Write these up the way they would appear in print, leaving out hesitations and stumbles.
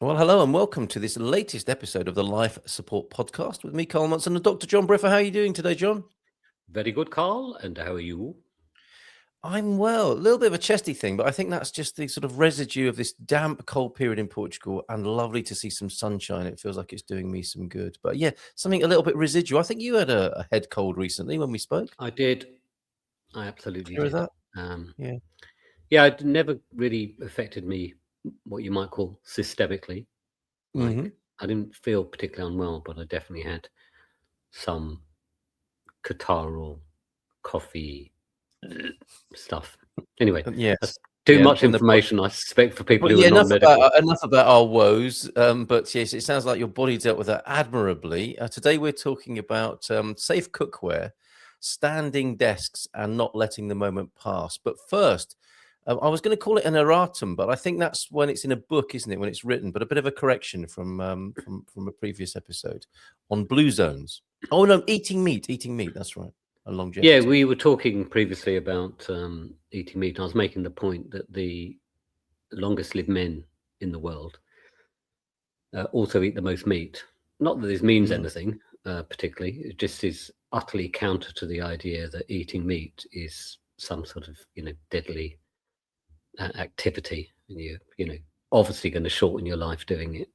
Well, hello and welcome to this latest episode of the Life Support Podcast with me, Carl Munson, and Dr. John Briffer. How are you doing today, John? Very good, Carl. And how are you? I'm well. A little bit of a chesty thing, but I think that's just the sort of residue of this damp, cold period in Portugal, and lovely to see some sunshine. It feels like it's doing me some good. But yeah, something a little bit residual. I think you had a head cold recently when we spoke. I did. I absolutely Clear of did. that? Yeah. Yeah, it never really affected me, what you might call systemically. Mm-hmm. I didn't feel particularly unwell, but I definitely had some catarrh or coffee stuff. Anyway, Yes. that's too much and information, I suspect, for people Well, who yeah, are non-medical. enough about our woes. But yes, it sounds like your body dealt with that admirably. Today we're talking about safe cookware, standing desks, and not letting the moment pass. But first, I was going to call it an erratum, but I think that's when it's in a book, isn't it? When it's written. But a bit of a correction from a previous episode on blue zones. Oh no, eating meat. That's right. A longevity. Yeah, we were talking previously about eating meat. I was making the point that the longest lived men in the world also eat the most meat. Not that this means anything particularly. It just is utterly counter to the idea that eating meat is some sort of deadly activity, and you're obviously going to shorten your life doing it.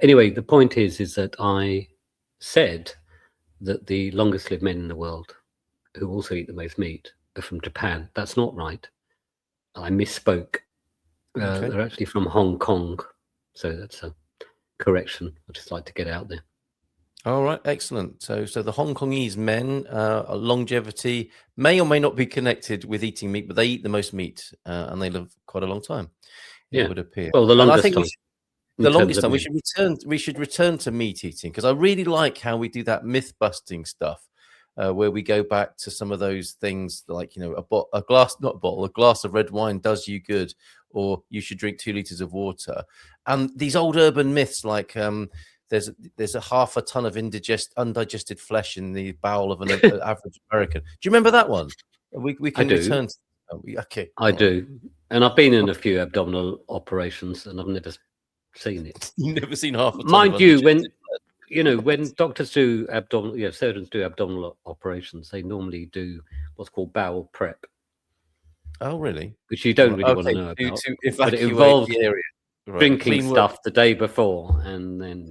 Anyway, the point is that I said that the longest lived men in the world who also eat the most meat are from Japan. That's not right. I misspoke. Okay. They're actually from Hong Kong, so that's a correction I'd just like to get out there. All right, excellent. So the Hong Kongese men, longevity may or may not be connected with eating meat, but they eat the most meat, and they live quite a long time. It would appear. Well, the And I longest think time. the longest time we should return to meat eating, because I really like how we do that myth busting stuff, where we go back to some of those things like a glass of red wine does you good, or you should drink 2 liters of water, and these old urban myths like there's a half a ton of undigested flesh in the bowel of an average American. Do you remember that one? We can return to. Okay, I do, and I've been in a few abdominal operations, and I've never seen it. You've never seen half a ton. Mind you, when doctors do surgeons do abdominal operations, they normally do what's called bowel prep. Oh, really? Which you don't really want to know about. To but it involves the area. Drinking stuff the day before, and then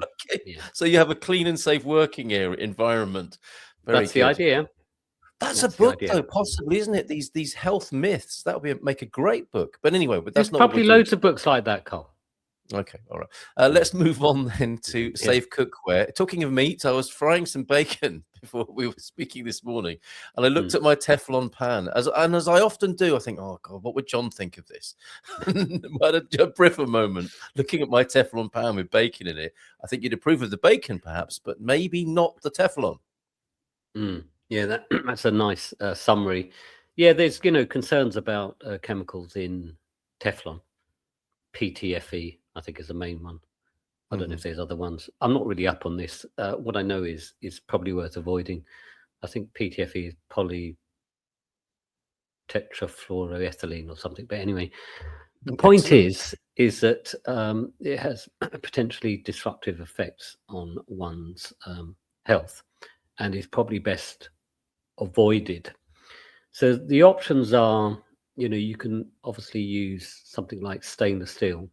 so you have a clean and safe working environment. That's the idea. That's a book, though, possibly, isn't it? These health myths. That would make a great book. But anyway, but that's There's probably loads of books like that, Carl. Okay, all right. Let's move on then to safe cookware. Talking of meat, I was frying some bacon before we were speaking this morning, and I looked at my Teflon pan, as I often do. I think, oh God, what would John think of this? I had a Briffer moment looking at my Teflon pan with bacon in it. I think you'd approve of the bacon, perhaps, but maybe not the Teflon. Yeah, that's a nice summary. Yeah, there's concerns about chemicals in Teflon. PTFE, I think, is the main one. I don't know if there's other ones. I'm not really up on this. What I know is probably worth avoiding. I think PTFE is polytetrafluoroethylene or something. But anyway, the point is that it has potentially disruptive effects on one's health, and is probably best avoided. So the options are, you can obviously use something like stainless steel,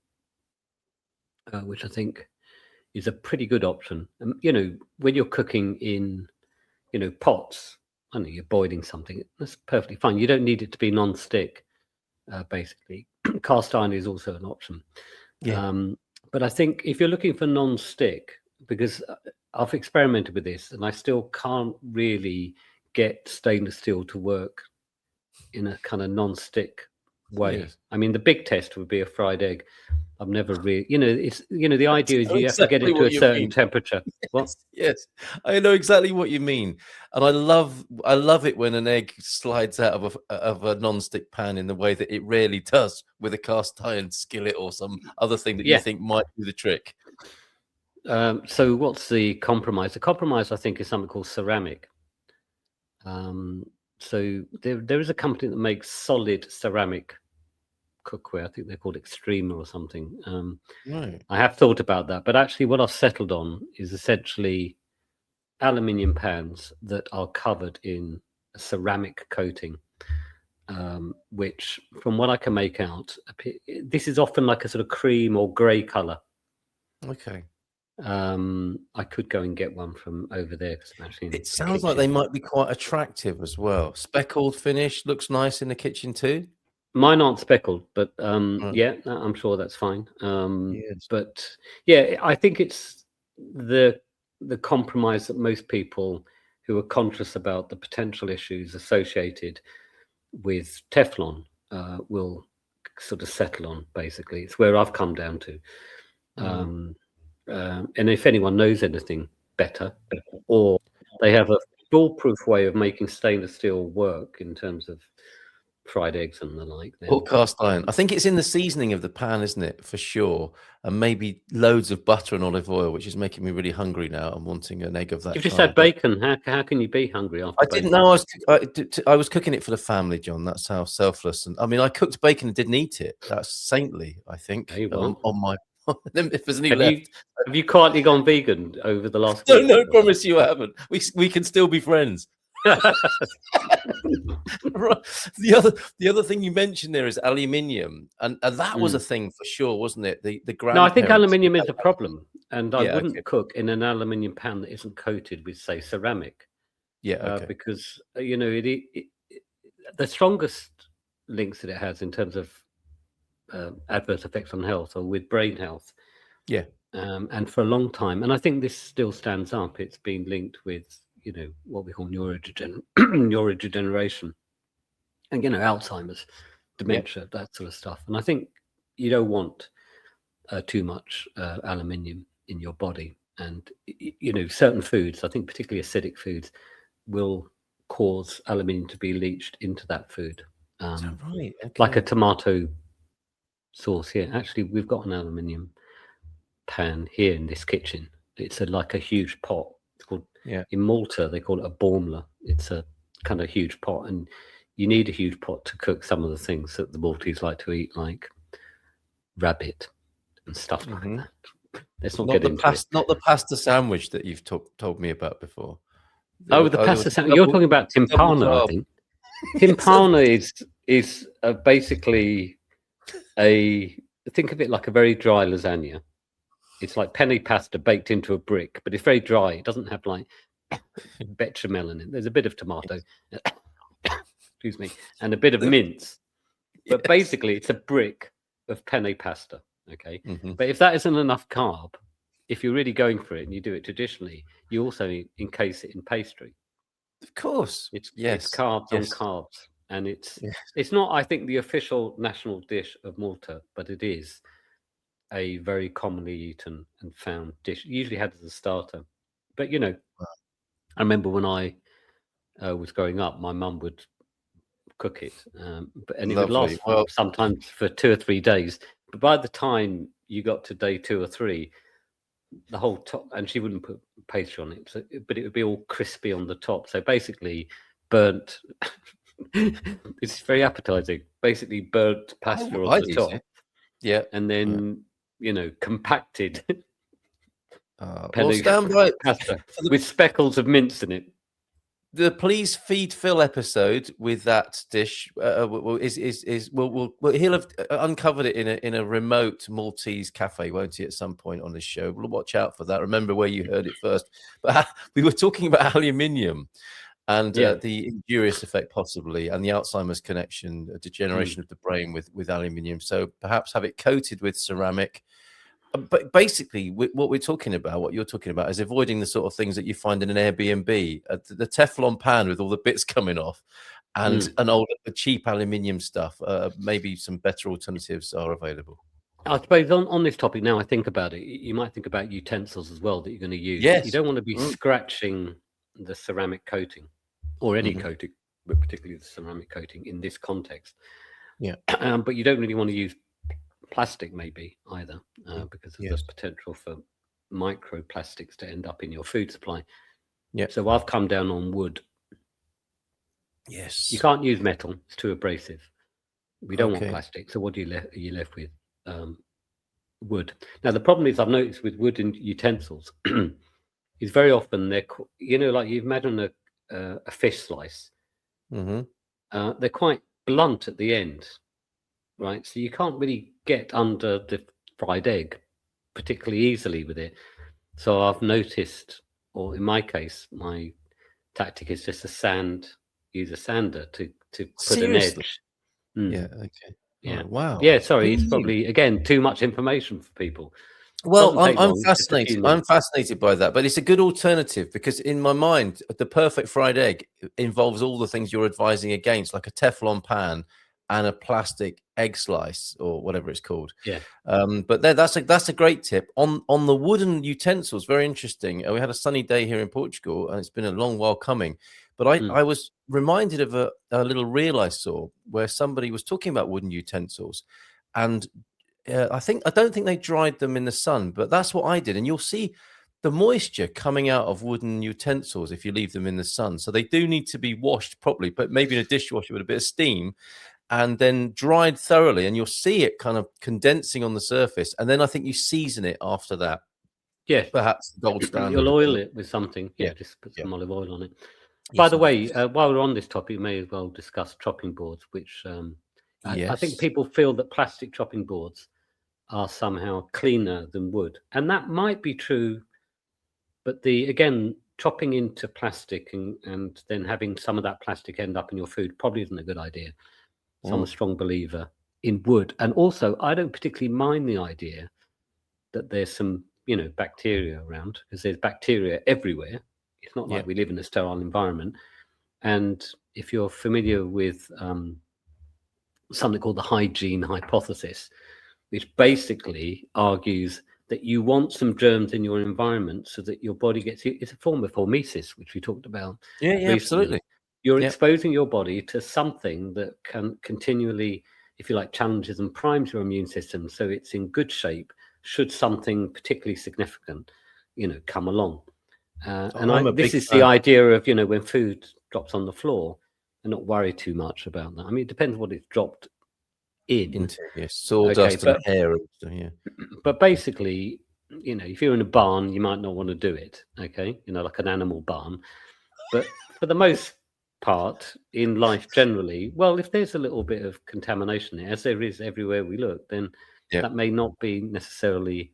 which I think is a pretty good option. When you're cooking in, pots, I know you're boiling something, that's perfectly fine. You don't need it to be non-stick, basically. Cast iron is also an option. But I think if you're looking for non-stick, because I've experimented with this and I still can't really get stainless steel to work in a kind of non-stick way. I mean, the big test would be a fried egg. I've never really, it's the idea is you have to get it to a certain temperature. Yes, I know exactly what you mean, and I love it when an egg slides out of a non-stick pan in the way that it rarely does with a cast iron skillet or some other thing that you think might do the trick. So what's the compromise? The compromise, I think, is something called ceramic. So there is a company that makes solid ceramic cookware. I think they're called Extrema or something. Right. I have thought about that, but actually, what I've settled on is essentially aluminium pans that are covered in a ceramic coating, which, from what I can make out, this is often like a sort of cream or grey colour. Okay. I could go and get one from over there because I'm actually in It the sounds like they kitchen. might be quite attractive as well. Speckled finish looks nice in the kitchen too. Mine aren't speckled, but Right. yeah, I'm sure that's fine. Yes. But yeah, I think it's the compromise that most people who are conscious about the potential issues associated with Teflon will sort of settle on. Basically, it's where I've come down to. And if anyone knows anything better, or they have a foolproof way of making stainless steel work in terms of fried eggs and the like, then Or cast iron. I think it's in the seasoning of the pan, isn't it? For sure. And maybe loads of butter and olive oil, which is making me really hungry now. I'm wanting an egg of that you've just kind. had bacon. How can you be hungry after I bacon? didn't know I was cooking it for the family, John. That's how selfless. And I mean, I cooked bacon and didn't eat it. That's saintly, I think. Hey, well, On my, if there's any have left. you quietly gone vegan over the last No, week? no, promise you I haven't. We can still be friends. Right. The other thing you mentioned there is aluminium, and that was a thing for sure, wasn't it? The No, I think grandparents. aluminium is a problem, and I Yeah. Okay. wouldn't cook in an aluminium pan that isn't coated with, say, ceramic, Yeah. Okay. because the strongest links that it has in terms of adverse effects on health are with brain health. Yeah. And for a long time, and I think this still stands up, it's been linked with, what we call neurodegeneration and, Alzheimer's, dementia, that sort of stuff. And I think you don't want too much aluminium in your body. And, certain foods, I think particularly acidic foods, will cause aluminium to be leached into that food. Is that right? Like a Okay. tomato sauce here. Actually, we've got an aluminium pan here in this kitchen. It's like a huge pot. It's called, in Malta they call it a bormla. It's a kind of huge pot, and you need a huge pot to cook some of the things that the Maltese like to eat, like rabbit and stuff like that. Let's not get into it. Not the pasta sandwich that you've told me about before. The pasta sandwich. You're talking about timpana, I think. Timpana is basically think of it like a very dry lasagna. It's like penne pasta baked into a brick, but it's very dry. It doesn't have like bechamel in it. There's a bit of tomato, excuse me, and a bit of mince. But basically, it's a brick of penne pasta. Okay. But if that isn't enough carb, if you're really going for it and you do it traditionally, you also encase it in pastry. Of course. It's carbs on carbs. And it's not, I think, the official national dish of Malta, but it is a very commonly eaten and found dish, usually had as a starter. But I remember when I was growing up, my mum would cook it, and it would last sometimes for 2 or 3 days. But by the time you got to day 2 or 3, the whole top, and she wouldn't put pastry on it, but it would be all crispy on the top. So basically, burnt. It's very appetizing. Basically, burnt pasta on the top. Yeah, and then compacted stand by pasta with speckles of mince in it. The Please Feed Phil episode with that dish he'll have uncovered it in a remote Maltese cafe, won't he? At some point on this show, we'll watch out for that. Remember where you heard it first. But we were talking about aluminium and the injurious effect possibly, and the Alzheimer's connection, degeneration of the brain with aluminium. So perhaps have it coated with ceramic. But basically, what we're talking about, what you're talking about, is avoiding the sort of things that you find in an Airbnb, the Teflon pan with all the bits coming off, and an old cheap aluminium stuff. Maybe some better alternatives are available. I suppose on this topic now, I think about it, you might think about utensils as well that you're going to use. Yes. You don't want to be scratching the ceramic coating or any coating, but particularly the ceramic coating in this context. Yeah. But you don't really want to use plastic maybe either, because of the potential for microplastics to end up in your food supply. Yeah. So I've come down on wood. Yes. You can't use metal; it's too abrasive. We don't want Okay. plastic. So what are you left with? Wood. Now the problem is, I've noticed with wooden utensils is very often like you imagine a fish slice. Hmm. They're quite blunt at the end, right? So you can't really get under the fried egg particularly easily with it. So I've noticed, or in my case, my tactic is just use a sander to put an Seriously? edge. Yeah. Okay. All Yeah. right. Wow. Yeah, sorry, Who it's knew? probably, again, too much information for people. Well, Doesn't I'm take I'm long, it's just a few fascinated. I'm minutes. fascinated by that, but it's a good alternative because in my mind, the perfect fried egg involves all the things you're advising against, like a Teflon pan and a plastic egg slice or whatever it's called. Yeah. But that's a great tip on the wooden utensils. Very interesting. We had a sunny day here in Portugal, and it's been a long while coming. But I was reminded of a little reel I saw where somebody was talking about wooden utensils, and I don't think they dried them in the sun, but that's what I did. And you'll see the moisture coming out of wooden utensils if you leave them in the sun. So they do need to be washed properly, but maybe in a dishwasher with a bit of steam and then dried thoroughly. And you'll see it kind of condensing on the surface. And then I think you season it after that. Yeah. Perhaps the gold standard. You'll oil it with something. Yeah, Yeah. just put Yeah. some olive oil on it. By Yes, the indeed. way, while we're on this topic, we may as well discuss chopping boards, which I think Yes. people feel that plastic chopping boards are somehow cleaner than wood. And that might be true, but again, chopping into plastic and then having some of that plastic end up in your food probably isn't a good idea. So I'm a strong believer in wood. And also, I don't particularly mind the idea that there's some, bacteria around, because there's bacteria everywhere. It's not like we live in a sterile environment. And if you're familiar with something called the hygiene hypothesis, which basically argues that you want some germs in your environment so that your body it's a form of hormesis, which we talked about recently. Absolutely. You're exposing your body to something that can continually, if you like, challenges and primes your immune system so it's in good shape should something particularly significant, come along. This is the idea of, when food drops on the floor and not worry too much about that. I mean, it depends what it's dropped into. Yes, sawdust and hair. Yeah. But basically, if you're in a barn, you might not want to do it. Okay, like an animal barn. But for the most part in life generally, well, if there's a little bit of contamination there, as there is everywhere we look, then that may not be necessarily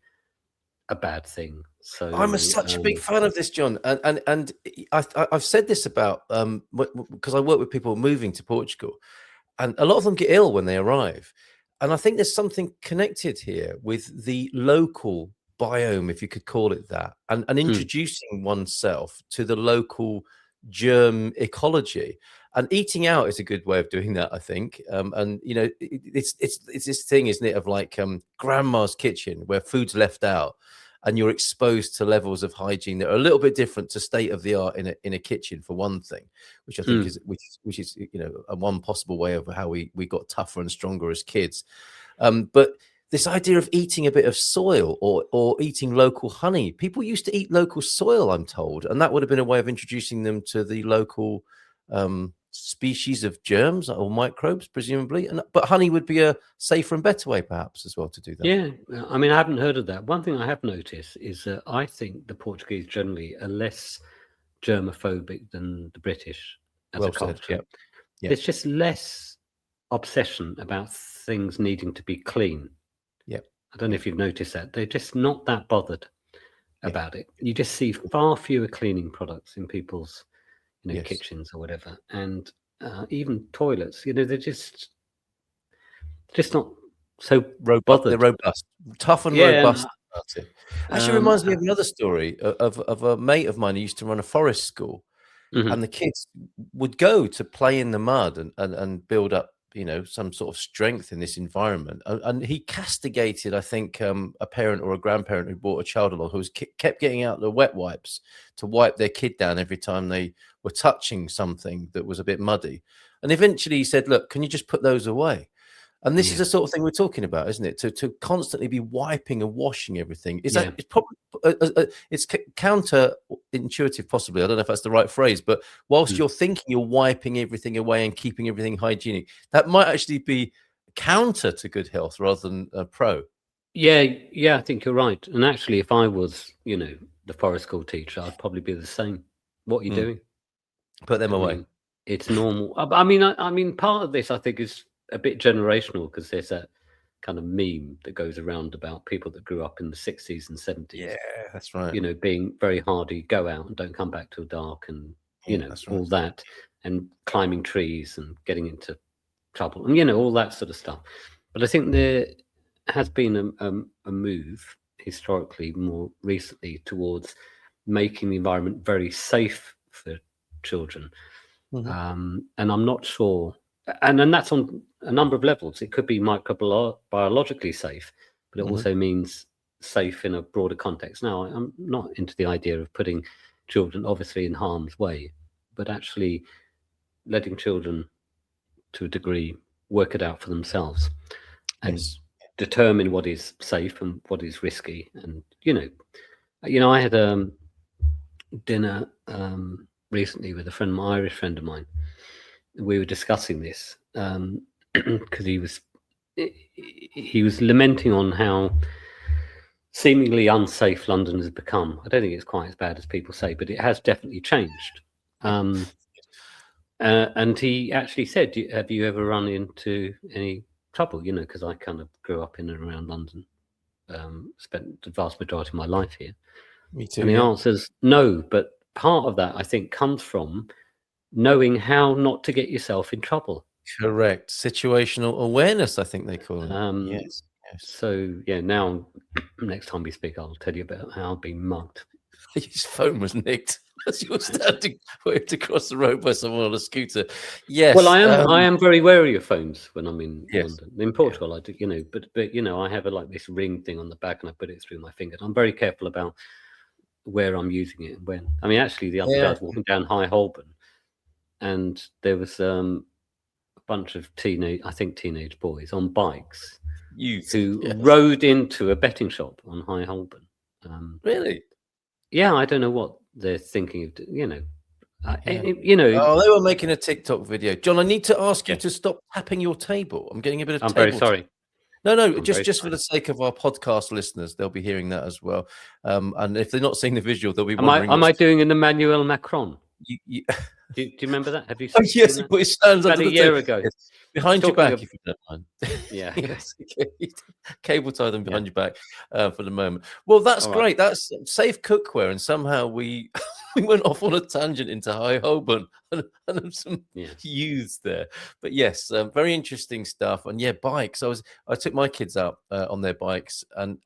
a bad thing. So I'm such a big fan of this, John, and I've said this about because I work with people moving to Portugal, and a lot of them get ill when they arrive, and I think there's something connected here with the local biome, if you could call it that, and introducing oneself to the local germ ecology. And eating out is a good way of doing that, I think. And it's this thing, isn't it, of like grandma's kitchen where food's left out, and you're exposed to levels of hygiene that are a little bit different to state of the art in a kitchen, for one thing, which I think is which is a one possible way of how we got tougher and stronger as kids. But this idea of eating a bit of soil or eating local honey, people used to eat local soil, I'm told, and that would have been a way of introducing them to the local species of germs or microbes, presumably. But honey would be a safer and better way, perhaps, as well, to do that. Yeah, I mean, I haven't heard of that. One thing I have noticed is that I think the Portuguese generally are less germophobic than the British as a culture. There's just less obsession about things needing to be clean. I don't know if you've noticed that. They're just not that bothered about it. You just see far fewer cleaning products in people's kitchens or whatever, and even toilets. They're just not so robust. They're robust, tough and robust about it. Actually, reminds me of another story of a mate of mine who used to run a forest school, and the kids would go to play in the mud and build up some sort of strength in this environment. And he castigated, I think, a parent or a grandparent who brought a child along who was kept getting out the wet wipes to wipe their kid down every time they were touching something that was a bit muddy. And eventually he said, look, can you just put those away? And this is the sort of thing we're talking about, isn't it? To constantly be wiping and washing everything. It's probably it's counterintuitive, possibly. I don't know if that's the right phrase, but whilst you're thinking you're wiping everything away and keeping everything hygienic, that might actually be counter to good health rather than a pro. Yeah, I think you're right. And actually, if I was, the forest school teacher, I'd probably be the same. What are you doing? Put them I away. mean, it's normal. I mean, part of this, I think, is a bit generational, because there's a kind of meme that goes around about people that grew up in the 60s and 70s. Yeah, that's right. Being very hardy, go out and don't come back till dark, and That's all right. that, and climbing trees and getting into trouble, and all that sort of stuff. But I think there has been a move historically, more recently, towards making the environment very safe for children. And I'm not sure, and that's on a number of levels. It could be microbiologically safe, but it also means safe in a broader context. Now, I'm not into the idea of putting children obviously in harm's way, but actually letting children, to a degree, work it out for themselves and determine what is safe and what is risky. And I had dinner recently with an Irish friend of mine. We were discussing this because he was lamenting on how seemingly unsafe London has become. I don't think it's quite as bad as people say, but it has definitely changed. And he actually said, have you ever run into any trouble? Because I kind of grew up in and around London, spent the vast majority of my life here. Me too. And the answer is no, but part of that, I think, comes from knowing how not to get yourself in trouble. Correct. Situational awareness, I think they call it. Yes. So, now, next time we speak, I'll tell you about how I've been mugged. His phone was nicked as you were standing waved across the road by someone on a scooter. Yes. Well, I am very wary of phones when I'm in Yes. London. In Portugal, I do, but I have this ring thing on the back, and I put it through my finger. I'm very careful about where I'm using it and when. I mean, actually, the other day I was walking down High Holborn, and there was a bunch of teenage boys on bikes who rode into a betting shop on High Holborn. Really? Yeah, I don't know what they're thinking of. Oh, they were making a TikTok video. John, I need to ask you to stop tapping your table. I'm getting a bit of. I'm very sorry. No, just for the sake of our podcast listeners, they'll be hearing that as well. And if they're not seeing the visual, they'll be wondering. Am I doing an Emmanuel Macron? Do you remember that? Have you? Oh yes, he put his hands about a year ago. Yes. Behind your back, if you don't mind. Yeah. Yes. Cable tie them behind your back for the moment. Well, that's great. That's safe cookware, and somehow we went off on a tangent into High Holborn and some youths there. But yes, very interesting stuff. And bikes. I took my kids out on their bikes, and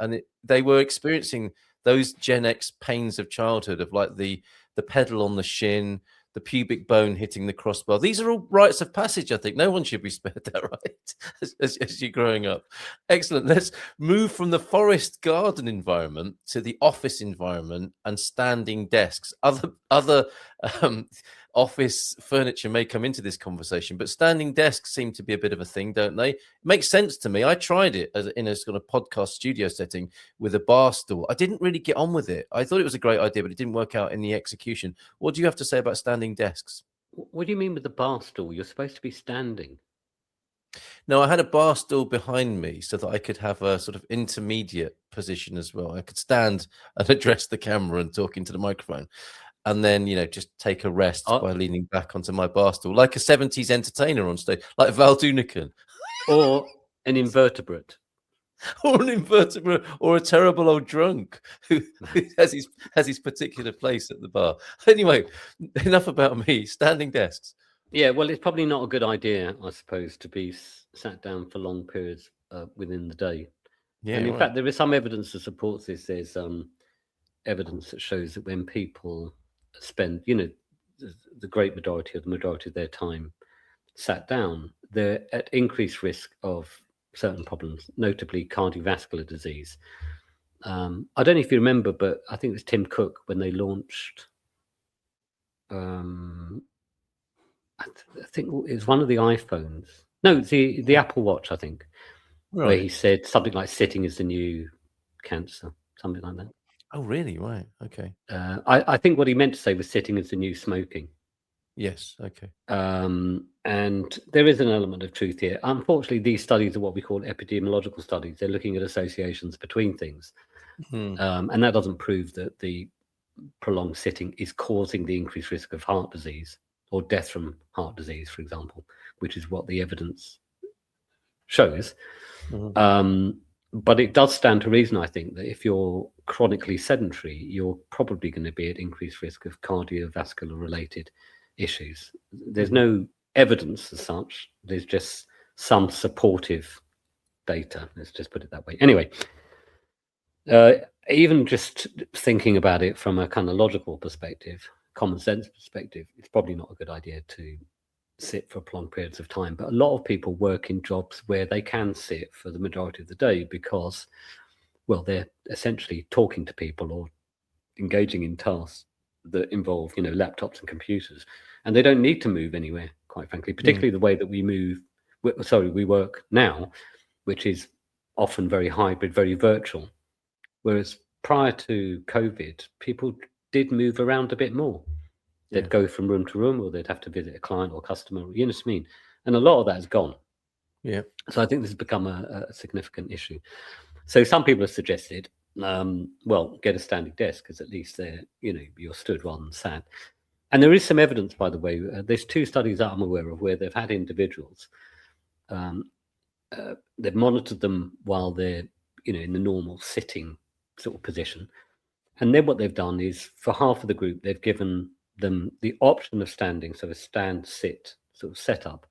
they were experiencing those Gen X pains of childhood, of like the pedal on the shin, the pubic bone hitting the crossbar. These are all rites of passage, I think. No one should be spared that, right? as you're growing up. Excellent. Let's move from the forest garden environment to the office environment and standing desks. Other office furniture may come into this conversation, but standing desks seem to be a bit of a thing, don't they? It makes sense to me. I tried it in a sort of podcast studio setting with a bar stool. I didn't really get on with it. I thought it was a great idea, but it didn't work out in the execution. What do you have to say about standing desks? What do you mean with the bar stool? You're supposed to be standing. No, I had a bar stool behind me so that I could have a sort of intermediate position as well. I could stand and address the camera and talk into the microphone, and then, just take a rest by leaning back onto my bar stool, like a 70s entertainer on stage, like Val Doonican. Or an invertebrate. Or an invertebrate, or a terrible old drunk who has his particular place at the bar. Anyway, enough about me. Standing desks. Yeah, well, it's probably not a good idea, I suppose, to be sat down for long periods within the day. Yeah, and in fact, there is some evidence that supports this. There's evidence that shows that when people spend, the great majority of their time sat down, they're at increased risk of certain problems, notably cardiovascular disease. I don't know if you remember, but I think it was Tim Cook when they launched. I think it was one of the iPhones. No, the Apple Watch, I think, where he said something like "sitting is the new cancer," something like that. Oh, really? Right. Okay. I think what he meant to say was "sitting is the new smoking." Yes. Okay. And there is an element of truth here. Unfortunately, these studies are what we call epidemiological studies. They're looking at associations between things. And that doesn't prove that the prolonged sitting is causing the increased risk of heart disease or death from heart disease, for example, which is what the evidence shows. But it does stand to reason, I think, that if you're chronically sedentary, you're probably going to be at increased risk of cardiovascular related issues. There's no evidence as such. There's just some supportive data. Let's just put it that way. Anyway, even just thinking about it from a kind of logical perspective, common sense perspective, it's probably not a good idea to sit for prolonged periods of time. But a lot of people work in jobs where they can sit for the majority of the day because, well, they're essentially talking to people or engaging in tasks that involve, laptops and computers, and they don't need to move anywhere, quite frankly, particularly the way that we work now, which is often very hybrid, very virtual. Whereas prior to COVID, people did move around a bit more. They'd go from room to room, or they'd have to visit a client or customer, you know what I mean? And a lot of that is gone. Yeah. So I think this has become a significant issue. So some people have suggested, get a standing desk, because at least you're stood rather than sat. And there is some evidence, by the way. There's 2 studies that I'm aware of where they've had individuals. They've monitored them while they're, in the normal sitting sort of position. And then what they've done is, for half of the group, they've given them the option of standing, so a stand sit sort of setup,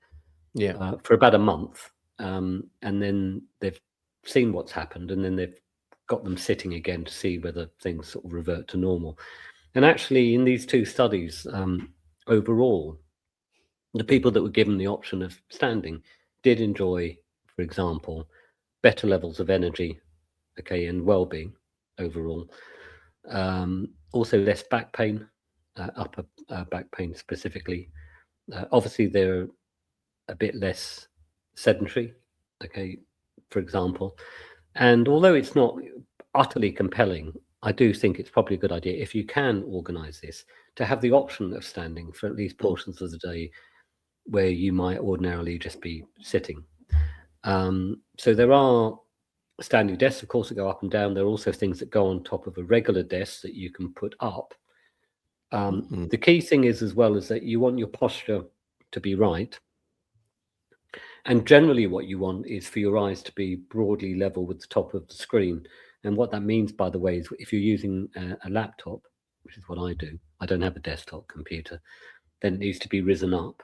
for about a month, and then they've seen what's happened, and then they've got them sitting again to see whether things sort of revert to normal. And actually, in these 2 studies, overall, the people that were given the option of standing did enjoy, for example, better levels of energy, and well-being overall. Also less back pain, upper back pain specifically. Obviously, they're a bit less sedentary, for example. And although it's not utterly compelling, I do think it's probably a good idea, if you can organize this, to have the option of standing for at least portions of the day where you might ordinarily just be sitting. So there are standing desks, of course, that go up and down. There are also things that go on top of a regular desk that you can put up. The key thing is, as well, is that you want your posture to be right. And generally what you want is for your eyes to be broadly level with the top of the screen. And what that means, by the way, is if you're using a laptop, which is what I do, I don't have a desktop computer, then it needs to be risen up.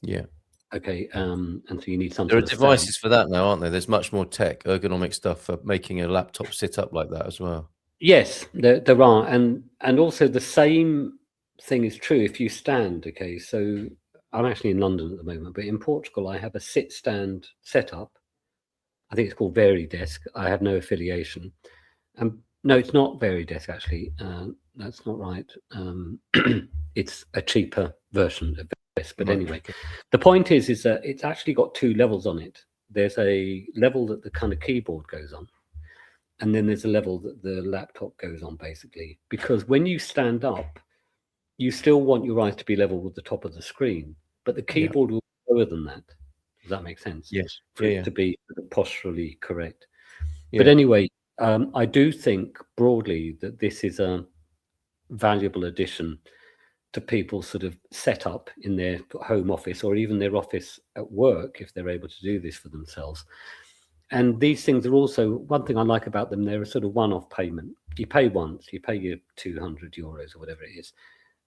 Yeah. Okay. And so you need some There are sort of devices for that now, aren't there? There's much more tech, ergonomic stuff for making a laptop sit up like that as well. Yes, there are. And also the same thing is true if you stand. Okay. So I'm actually in London at the moment, but in Portugal, I have a sit-stand setup. I think it's called Varidesk. I have no affiliation. No, it's not Varidesk, actually. That's not right. It's a cheaper version of this. But anyway, the point is that it's actually got 2 levels on it. There's a level that the kind of keyboard goes on, and then there's a level that the laptop goes on, basically. Because when you stand up, you still want your eyes to be level with the top of the screen, but the keyboard will be lower than that. Does that make sense? Yes. For it to be posturally correct. Yeah. But anyway, I do think broadly that this is a valuable addition to people's sort of setup in their home office, or even their office at work, if they're able to do this for themselves. And these things are also, one thing I like about them, they're a sort of one-off payment. You pay once, you pay your €200 or whatever it is,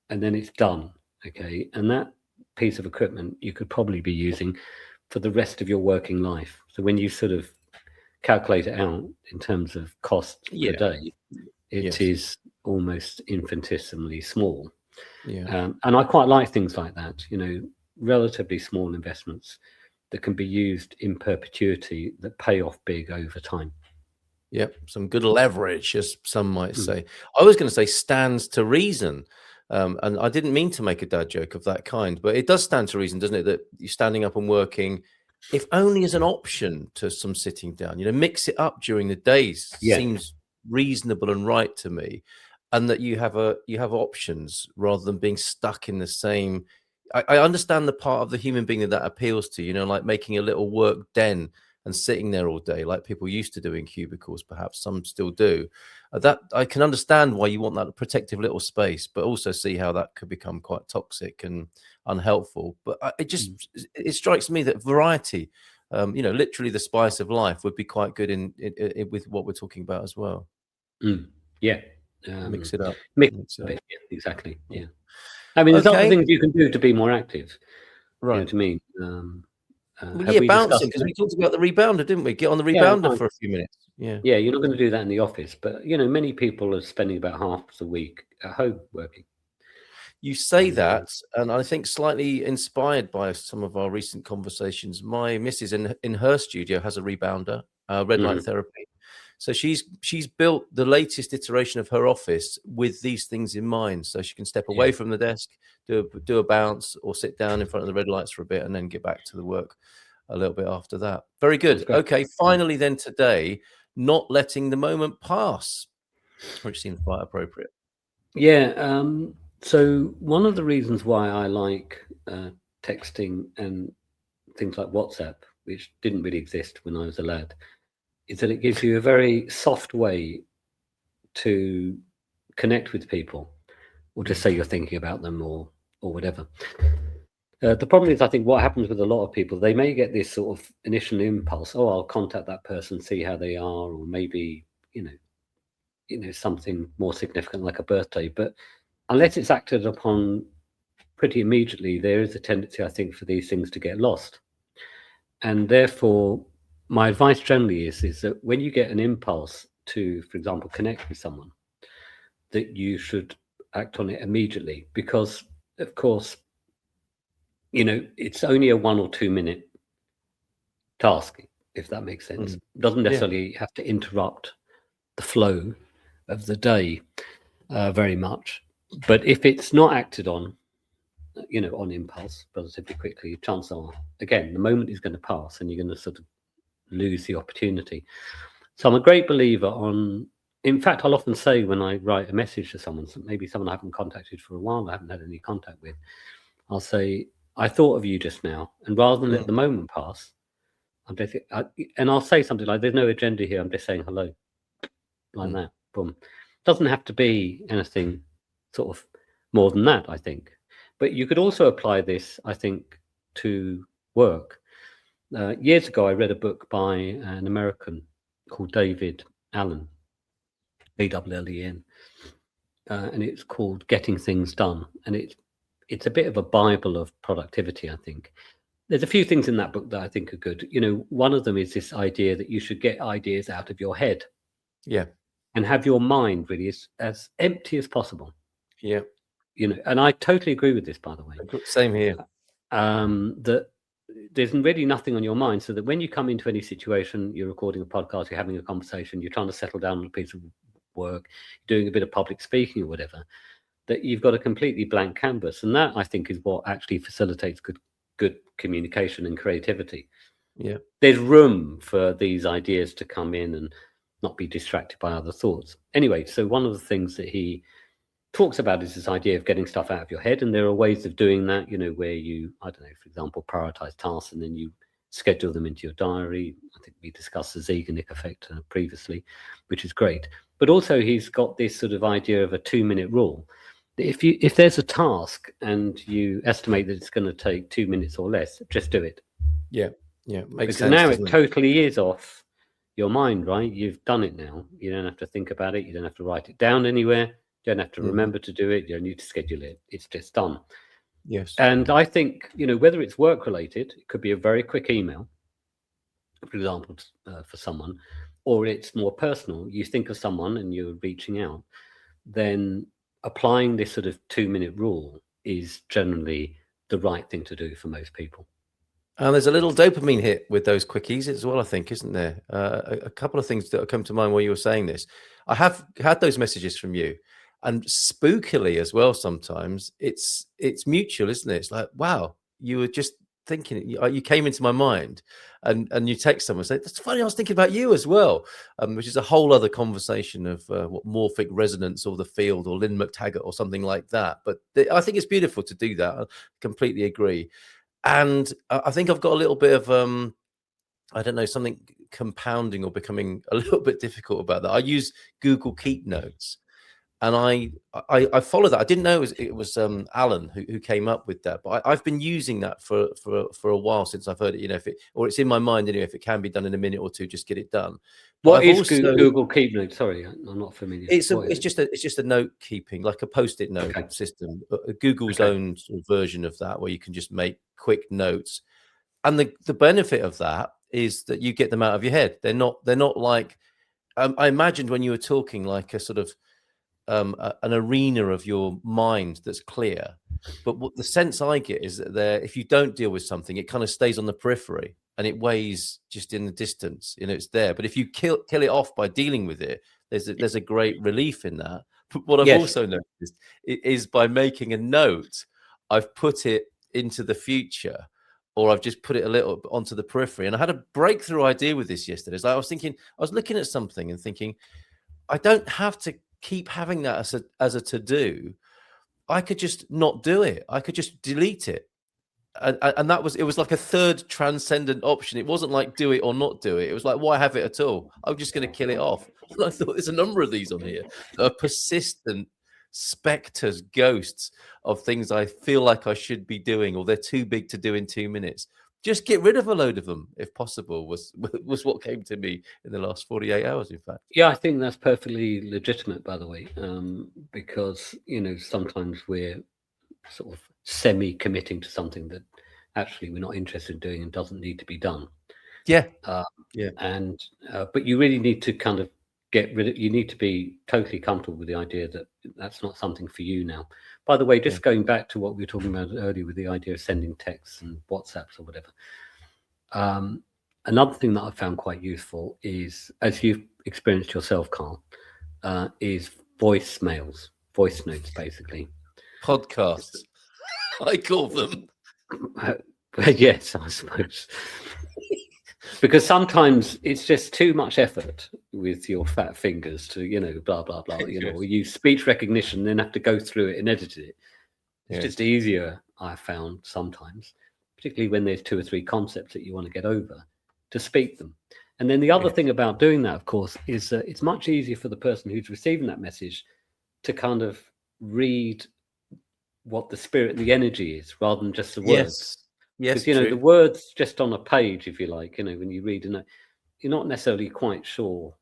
and then it's done. Okay. And that piece of equipment you could probably be using for the rest of your working life. So when you sort of calculate it out in terms of cost per day, it is almost infinitesimally small. And I quite like things like that, relatively small investments that can be used in perpetuity that pay off big over time. Yep, some good leverage, as some might say. I was going to say stands to reason. And I didn't mean to make a dad joke of that kind, but it does stand to reason, doesn't it, that you're standing up and working, if only as an option to some sitting down, mix it up during the days seems reasonable and right to me. And that you have options rather than being stuck in the same I understand the part of the human being that appeals to, like making a little work den and sitting there all day, like people used to do in cubicles, perhaps some still do. That I can understand why you want that protective little space, but also see how that could become quite toxic and unhelpful. But it strikes me that variety, literally the spice of life, would be quite good in with what we're talking about as well. Yeah. Mix it up. Mix Mix it it up. up. Yeah, exactly. Yeah. I mean, there's other Okay. things you can do to be more active. You know Right. what I mean? Well, Have yeah, we bouncing, discussed because that? we talked about the rebounder, didn't we? Get on the Yeah, rebounder fine. for a few minutes. Yeah. Yeah, you're not going to do that in the office, but many people are spending about half the week at home working. You say And, that, and I think slightly inspired by some of our recent conversations. My missus in her studio has a rebounder, red light therapy. So she's built the latest iteration of her office with these things in mind, so she can step away from the desk, do a bounce, or sit down in front of the red lights for a bit, and then get back to the work a little bit after that. Very That's good. great. Okay, finally then today, not letting the moment pass, which seems quite appropriate. Yeah. So one of the reasons why I like texting and things like WhatsApp, which didn't really exist when I was a lad, is that it gives you a very soft way to connect with people, or just say you're thinking about them, or whatever. The problem is, I think what happens with a lot of people, they may get this sort of initial impulse, oh, I'll contact that person, see how they are, or maybe something more significant like a birthday. But unless it's acted upon pretty immediately, there is a tendency, I think, for these things to get lost. And therefore, my advice generally is that when you get an impulse to, for example, connect with someone, that you should act on it immediately, because, of course, it's only a 1 or 2 minute task, if that makes sense. It doesn't necessarily have to interrupt the flow of the day very much. But if it's not acted on, on impulse relatively quickly, chances are, again, the moment is going to pass and you're going to sort of lose the opportunity. So I'm a great believer in fact, I'll often say when I write a message to someone, maybe someone I haven't contacted for a while, I haven't had any contact with, I'll say, I thought of you just now. And rather than let the moment pass, and I'll say something like, there's no agenda here, I'm just saying hello, like that. Boom. Doesn't have to be anything sort of more than that, I think. But you could also apply this, I think, to work. Years ago, I read a book by an American called David Allen, Allen, and it's called Getting Things Done. And it's a bit of a Bible of productivity, I think. There's a few things in that book that I think are good. One of them is this idea that you should get ideas out of your head. Yeah. And have your mind really as empty as possible. Yeah. And I totally agree with this, by the way. Same here. That there's really nothing on your mind, so that when you come into any situation, you're recording a podcast, you're having a conversation, you're trying to settle down on a piece of work, doing a bit of public speaking or whatever, that you've got a completely blank canvas. And that, I think, is what actually facilitates good communication and creativity. Yeah. There's room for these ideas to come in and not be distracted by other thoughts. Anyway, so one of the things that he talks about is this idea of getting stuff out of your head. And there are ways of doing that, where you, I don't know, for example, prioritize tasks and then you schedule them into your diary. I think we discussed the Zeigarnik effect previously, which is great. But also he's got this sort of idea of a 2-minute rule. If there's a task and you estimate that it's going to take 2 minutes or less, just do it. Yeah. Yeah. Makes because sense. now it totally is off your mind, right? You've done it now. You don't have to think about it. You don't have to write it down anywhere. You don't have to remember to do it. You don't need to schedule it. It's just done. Yes. And I think, whether it's work related, it could be a very quick email, for example, for someone, or it's more personal. You think of someone and you're reaching out, then applying this sort of 2-minute rule is generally the right thing to do for most people. And there's a little dopamine hit with those quickies as well, I think, isn't there? A couple of things that come to mind while you were saying this. I have had those messages from you, and spookily as well. Sometimes it's mutual, isn't it? It's like, wow, you were just thinking, you came into my mind, and you text someone and say, "That's funny, I was thinking about you as well," which is a whole other conversation of what morphic resonance or the field or Lynn McTaggart or something like that. But I think it's beautiful to do that. I completely agree. And I think I've got a little bit of I don't know, something compounding or becoming a little bit difficult about that. I use Google Keep Notes, and I follow that. I didn't know it was Alan who came up with that, but I've been using that for a while since I've heard it. You know, if it, or it's in my mind anyway. If it can be done in a minute or two, just get it done. But What I've is also, Google Keep Notes? Sorry, I'm not familiar. it's just a note keeping, like a post-it note Okay. system. Google's Okay. own sort of version of that, where you can just make quick notes. And the benefit of that is that you get them out of your head. They're not like I imagined when you were talking, like a sort of an arena of your mind that's clear. But what the sense I get is that if you don't deal with something, it kind of stays on the periphery and it weighs just in the distance. You know, it's there. But if you kill it off by dealing with it, there's a great relief in that. But what I've Yes. also noticed is by making a note, I've put it into the future, or I've just put it a little onto the periphery. And I had a breakthrough idea with this yesterday. It's like I was looking at something and thinking, I don't have to keep having that as a to do. I could just not do it. I could just delete it. And it was like a third transcendent option. It wasn't like do it or not do it. It was like, why have it at all? I'm just going to kill it off. And I thought there's a number of these on here that are persistent specters, ghosts of things I feel like I should be doing, or they're too big to do in 2 minutes. Just get rid of a load of them, if possible, was what came to me in the last 48 hours, in fact. Yeah, I think that's perfectly legitimate, by the way, because, you know, sometimes we're sort of semi-committing to something that actually we're not interested in doing and doesn't need to be done. Yeah. Yeah. And but you really need to kind of you need to be totally comfortable with the idea that that's not something for you now. By the way, just going back to what we were talking about earlier with the idea of sending texts and WhatsApps or whatever. Another thing that I found quite useful is, as you've experienced yourself, Carl, is voice notes, basically. Podcasts, I call them. Yes, I suppose. Because sometimes it's just too much effort with your fat fingers to, you know, blah, blah, blah, you know, or use speech recognition, then have to go through it and edit it. It's just easier, I found sometimes, particularly when there's 2 or 3 concepts that you want to get over, to speak them. And then the other thing about doing that, of course, is it's much easier for the person who's receiving that message to kind of read what the spirit, the energy is, rather than just the words. Yes, because, you know, the words just on a page, if you like, you know, when you read it, you're not necessarily quite sure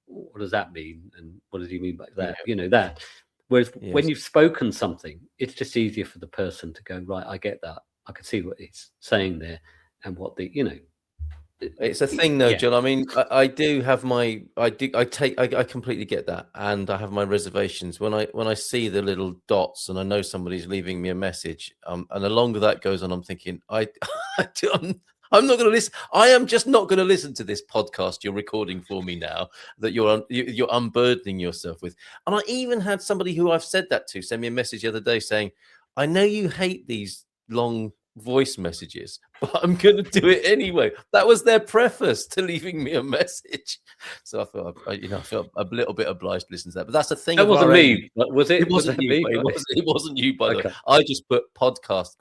what does that mean and what does he mean by that, you know, that. Whereas when you've spoken something, it's just easier for the person to go, right, I get that. I can see what it's saying there and what the, you know. It's a thing though, John. I mean, I do have my, I completely get that. And I have my reservations when I see the little dots and I know somebody's leaving me a message. And the longer that goes on, I'm thinking, I'm not going to listen. I am just not going to listen to this podcast you're recording for me now that you're unburdening yourself with. And I even had somebody who I've said that to send me a message the other day saying, I know you hate these long voice messages, but I'm going to do it anyway. That was their preface to leaving me a message. So I felt a little bit obliged to listen to that. But that's the thing. That wasn't me. Was it? It wasn't you. It wasn't you, by the way. I just put podcast !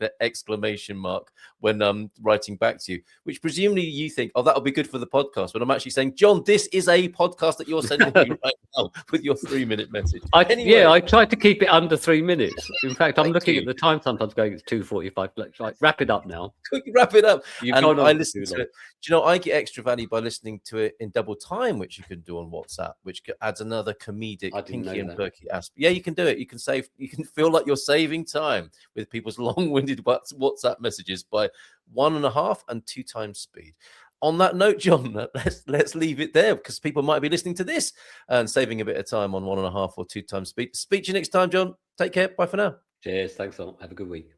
When I'm writing back to you, which presumably you think, oh, that'll be good for the podcast. But I'm actually saying, John, this is a podcast that you're sending me right now with your 3-minute message. I tried to keep it under 3 minutes. In fact, I'm looking at the time sometimes going, it's 2:45. Like, wrap it up now. Wrap it up. And I listen to it. Do you know, I get extra value by listening to it in double time, which you can do on WhatsApp, which adds another comedic pinky and perky aspect. Yeah, you can do it. You can feel like you're saving time with people's long-winded WhatsApp messages by 1.5 and 2 times speed. On that note, John, let's leave it there because people might be listening to this and saving a bit of time on 1.5 or 2 times speed. Speak to you next time, John. Take care. Bye for now. Cheers. Thanks a lot. Have a good week.